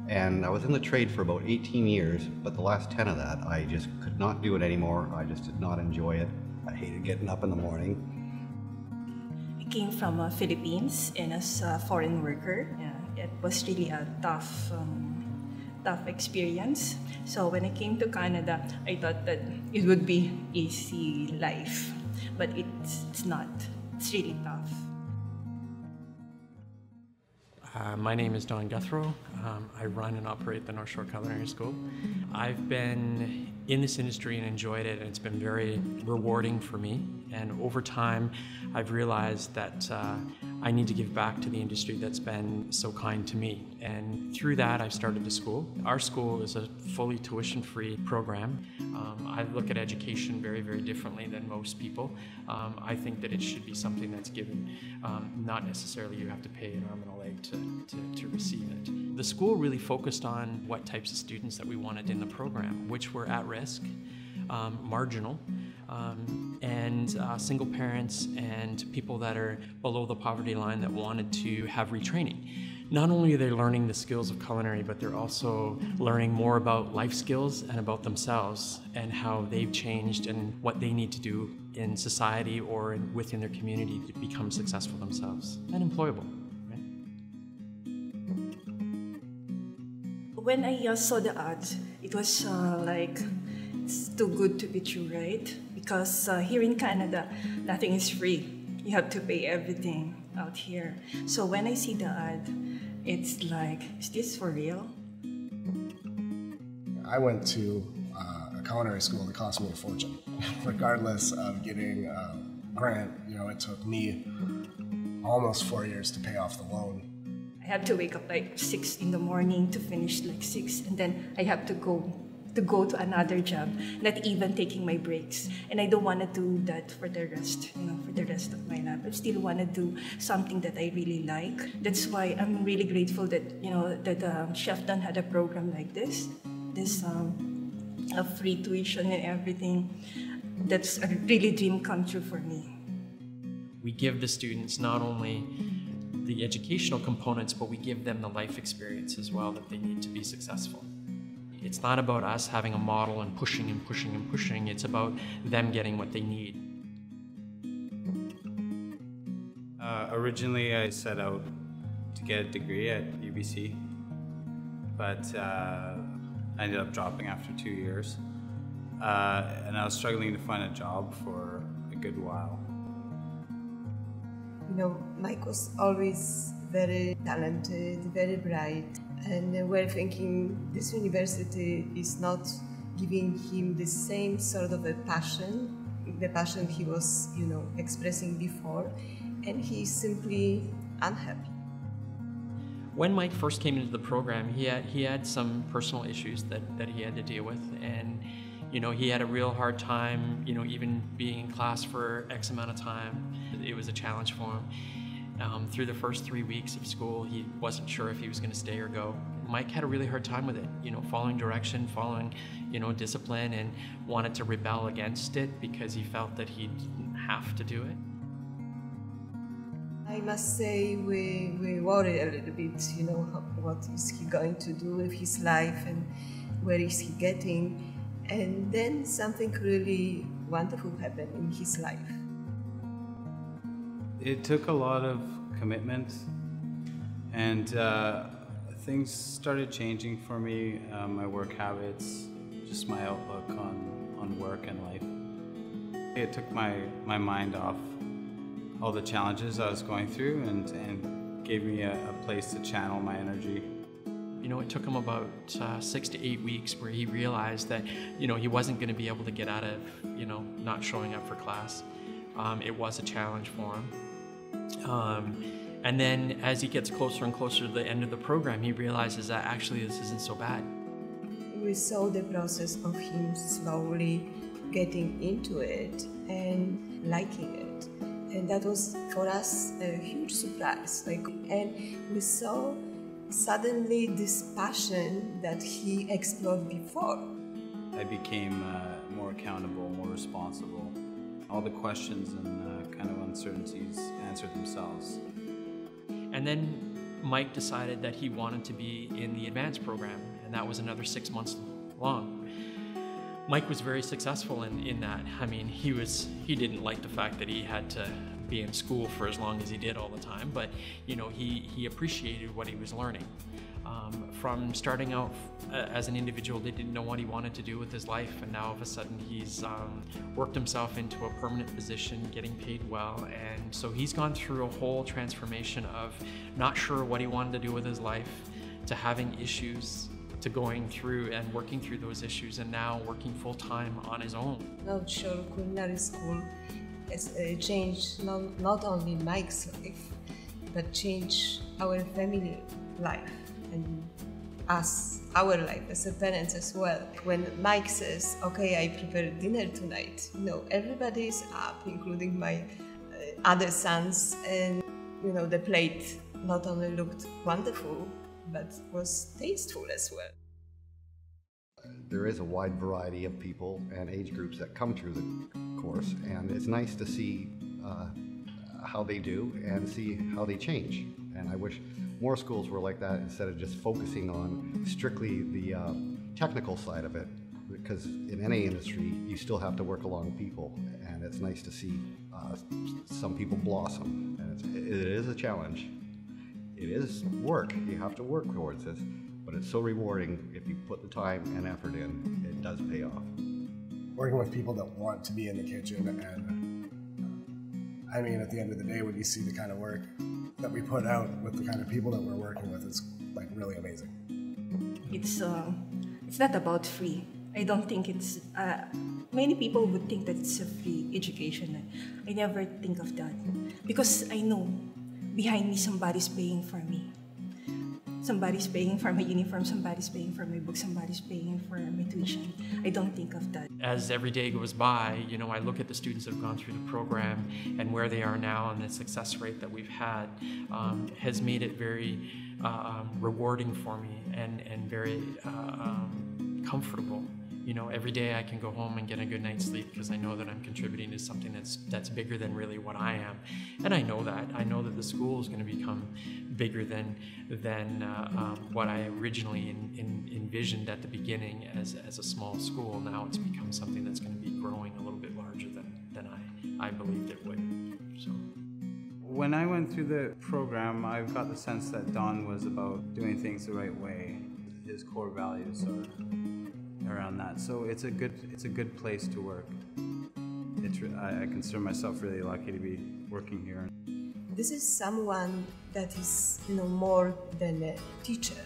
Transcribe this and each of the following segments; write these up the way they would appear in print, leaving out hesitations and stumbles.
And I was in the trade for about 18 years, but the last 10 of that, I just could not do it anymore. I just did not enjoy it. I hated getting up in the morning. I came from Philippines, and as a foreign worker, it was really a tough experience. So when I came to Canada, I thought that it would be easy life, but it's not. It's really tough. My name is Don Guthrow. I run and operate the North Shore Culinary School. I've been in this industry and enjoyed it, and it's been very rewarding for me. And over time, I've realized that I need to give back to the industry that's been so kind to me. And through that, I've started a school. Our school is a fully tuition-free program. I look at education very, very differently than most people. I think that it should be something that's given, not necessarily you have to pay an arm and a leg to receive it. The school really focused on what types of students that we wanted in the program, which were at risk, marginal, and single parents and people that are below the poverty line that wanted to have retraining. Not only are they learning the skills of culinary, but they're also learning more about life skills and about themselves and how they've changed and what they need to do in society or within their community to become successful themselves and employable. When I saw the ads, it was like, it's too good to be true, right? Because here in Canada, nothing is free. You have to pay everything out here. So when I see the ad, it's like, is this for real? I went to a culinary school that cost me a fortune. Regardless of getting a grant, it took me almost 4 years to pay off the loan. I have to wake up like 6 in the morning to finish like 6, and then I have to go to another job, not even taking my breaks. And I don't want to do that for the rest, for the rest of my life. I still want to do something that I really like. That's why I'm really grateful that, that Chef Don had a program like this a free tuition and everything. That's a really dream come true for me. We give the students not only the educational components, but we give them the life experience as well that they need to be successful. It's not about us having a model and pushing and pushing and pushing. It's about them getting what they need. Originally, I set out to get a degree at UBC, but I ended up dropping after 2 years. And I was struggling to find a job for a good while. Mike was always very talented, very bright. And we're thinking this university is not giving him the same sort of a passion, the passion he was, expressing before, and he's simply unhappy. When Mike first came into the program, he had some personal issues that he had to deal with, and he had a real hard time, even being in class for X amount of time. It was a challenge for him. Through the first 3 weeks of school, he wasn't sure if he was going to stay or go. Mike had a really hard time with it, following direction, following, discipline, and wanted to rebel against it because he felt that he didn't have to do it. I must say we worry a little bit, what is he going to do with his life and where is he getting? And then something really wonderful happened in his life. It took a lot of commitment, and things started changing for me, my work habits, just my outlook on work and life. It took my mind off all the challenges I was going through and gave me a place to channel my energy. It took him about 6 to 8 weeks where he realized that, he wasn't going to be able to get out of, not showing up for class. It was a challenge for him. And then as he gets closer and closer to the end of the program, he realizes that actually this isn't so bad. We saw the process of him slowly getting into it and liking it. And that was for us a huge surprise. And we saw suddenly this passion that he explored before. I became more accountable, more responsible. All the questions and kind of uncertainties answered themselves. And then Mike decided that he wanted to be in the advanced program, and that was another 6 months long. Mike was very successful in that. I mean, he didn't like the fact that he had to be in school for as long as he did all the time, but you know, he appreciated what he was learning. From starting out as an individual that didn't know what he wanted to do with his life, and now all of a sudden he's worked himself into a permanent position, getting paid well, and so he's gone through a whole transformation of not sure what he wanted to do with his life, to having issues, to going through and working through those issues, and now working full-time on his own. Not sure culinary school has changed not only Mike's life, but changed our family life and our life as a parents as well. When Mike says, okay, I prepared dinner tonight, you know, everybody is up, including my other sons, and you know, the plate not only looked wonderful, but was tasteful as well. There is a wide variety of people and age groups that come through the course, and it's nice to see how they do and see how they change. And I wish more schools were like that instead of just focusing on strictly the technical side of it, because in any industry you still have to work along people, and it's nice to see some people blossom. And it is a challenge. It is work. You have to work towards this, but it's so rewarding if you put the time and effort in. It does pay off. Working with people that want to be in the kitchen, and I mean, at the end of the day, when you see the kind of work that we put out with the kind of people that we're working with, it's like really amazing. It's not about free. I don't think it's. Many people would think that it's a free education. I never think of that, because I know behind me somebody's paying for me. Somebody's paying for my uniform, somebody's paying for my books, somebody's paying for my tuition. I don't think of that. As every day goes by, you know, I look at the students that have gone through the program and where they are now, and the success rate that we've had has made it very rewarding for me and very comfortable. You know, every day I can go home and get a good night's sleep because I know that I'm contributing to something that's bigger than really what I am. And I know that. I know that the school is going to become bigger than what I originally envisioned at the beginning as a small school. Now it's become something that's going to be growing a little bit larger than I believed it would. So. When I went through the program, I got the sense that Don was about doing things the right way. His core values are around that, so it's a good place to work. I consider myself really lucky to be working here. This is someone that is, you know, more than a teacher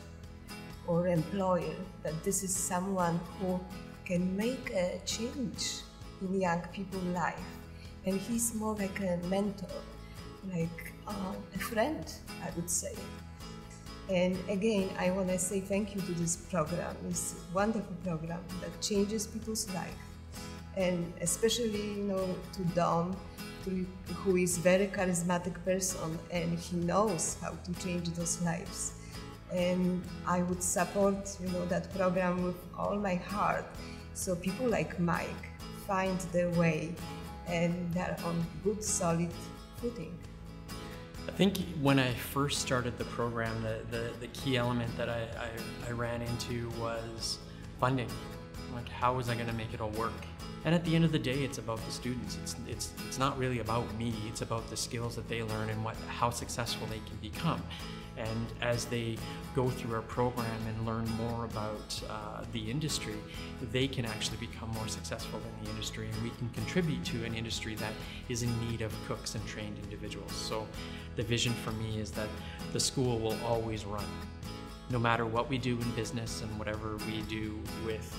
or employer. That this is someone who can make a change in young people's life, and he's more like a mentor, like a friend, I would say. And again, I want to say thank you to this program. It's a wonderful program that changes people's life. And especially, you know, to Don, who is a very charismatic person, and he knows how to change those lives. And I would support, you know, that program with all my heart, so people like Mike find their way and they're on good, solid footing. I think when I first started the program, the key element that I ran into was funding. Like, how was I going to make it all work? And at the end of the day, it's about the students. It's not really about me. It's about the skills that they learn and how successful they can become. And as they go through our program and learn more about the industry, they can actually become more successful in the industry, and we can contribute to an industry that is in need of cooks and trained individuals. So the vision for me is that the school will always run. No matter what we do in business and whatever we do with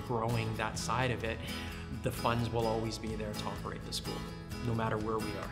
growing that side of it, the funds will always be there to operate the school, no matter where we are.